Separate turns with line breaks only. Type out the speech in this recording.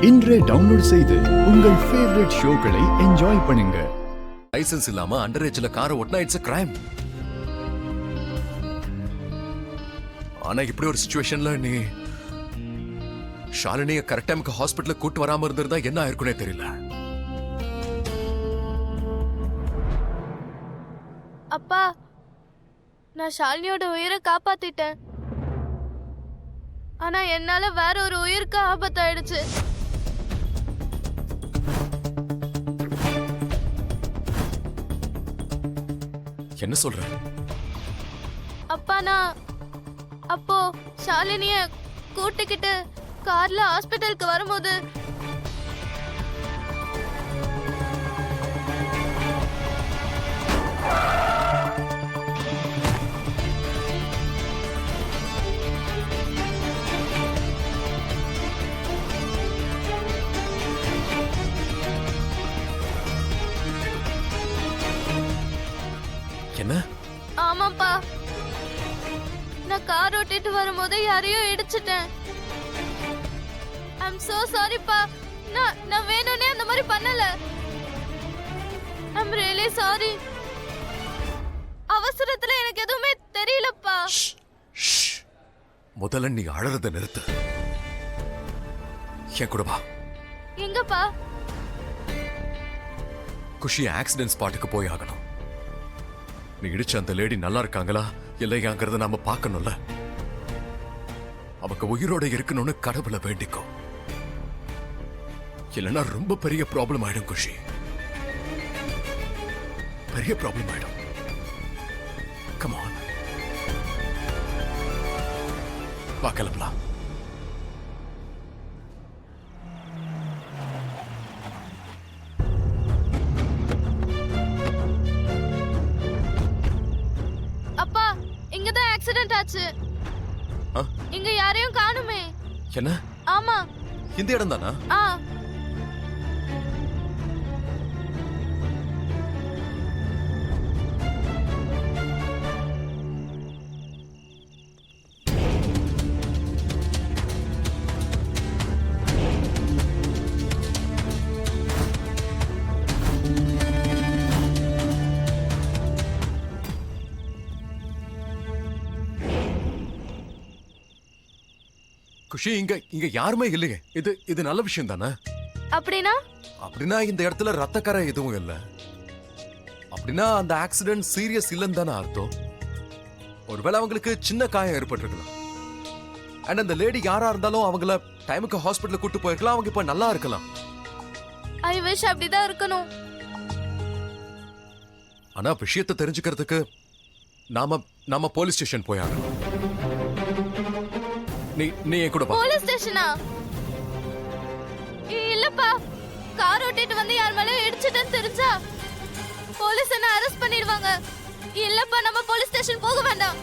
இன்றே டவுன்லோட் செய்து உங்கள் ஃபேவரட் ஷோக்களை என்ஜாய் பண்ணுங்க.
லைசென்ஸ் இல்லாம அண்டர் ஏஜ்ல காரை ஓட்டினா இட்ஸ் a crime. ஆனா இப்படி ஒரு சிச்சுவேஷன்ல நீ ஷாலினியை கரெக்ட் டைமுக்கு ஹாஸ்பிட்டல் கூட்டு வராம இருந்திருந்தா என்ன ஆயிருக்குனே தெரியல.
அப்பா, நான் ஷாலினியோட உயிரை காப்பாத்திட்டேன். ஆனா என்னால வேற ஒரு உயிருக்கு ஆபத்தாயிடுச்சு.
என்ன சொல்ற?
அப்பா, நான் அப்போ ஷாலினிய கூட்டிக்கிட்டு கார்ல ஹாஸ்பிட்டலுக்கு வரும்போது
என்ன?
ஆமாப்பா, நான் கார் ஓட்டிட்டு வரும்போது யாரையோ இடிச்சிட்டேன். ஐம் சோ சாரிப்பா. நான் வேணும்னே அந்த மாதிரி பண்ணல. I'm really sorry. அவசரத்துல எனக்கு எதுவுமே தெரியலப்பா.
முதல்ல நீ அழறத நிறுத்து. என் கூட வா.
எங்கப்பா?
குஷி ஆக்சிடென்ட் ஸ்பாட்டுக்கு போய் ஆகணும். நீ இடிச்ச அந்த லேடி நல்லா இருக்காங்களா இல்லையாங்கிறத நாம பார்க்கணும்ல. அவங்க உயிரோட இருக்கணும்னு கடவுளை வேண்டிக்கோ. இல்லைன்னா ரொம்ப பெரிய ப்ராப்ளம் ஆயிடும் குஷி. பெரிய ப்ராப்ளம் ஆயிடும். கம் ஆன், வா கிளம்பலாம்.
அப்பா, இங்கதான் ஆக்சிடென்ட் ஆச்சு. இங்க யாரையும் காணுமே.
என்ன?
ஆமா,
இந்த இடம் தானா? குஷி, இங்க யாருமே இல்லையே. இது நல்ல விஷயம் தானே? அப்படின்னா இந்த இடத்துல ரத்தக்கரை எதுவும் இல்ல. அப்படின்னா அந்த ஆக்சிடென்ட் சீரியஸ் இல்லன்னு தானே அர்த்தம். ஒருவேளை அவங்களுக்கு சின்ன காயம் ஏற்பட்டிருக்கலாம். அண்ட் அந்த லேடி யாரா இருந்தாலும் அவங்கள டைமுக்கு ஹாஸ்பிட்டல் கூட்டு போயிருக்கலாம். அவங்க இப்ப நல்லா இருக்கலாம்.
ஐ விஷ் அப்படிதான் இருக்கணும்.
ஆனா விஷயத்தை தெரிஞ்சுக்கிறதுக்கு நாம போலீஸ் ஸ்டேஷன் போயாகணும். நீ என் கூட வா.
போலீஸ் ஸ்டேஷனா? இல்லப்பா, கார் ஓட்டிட்டு வந்து யார் மேல இடிச்சிட்டேன்னு தெரிஞ்சா போலீஸ் என்ன அரெஸ்ட் பண்ணிடுவாங்க. இல்லப்பா, நம்ம போலீஸ் ஸ்டேஷன் போக வேண்டாம்.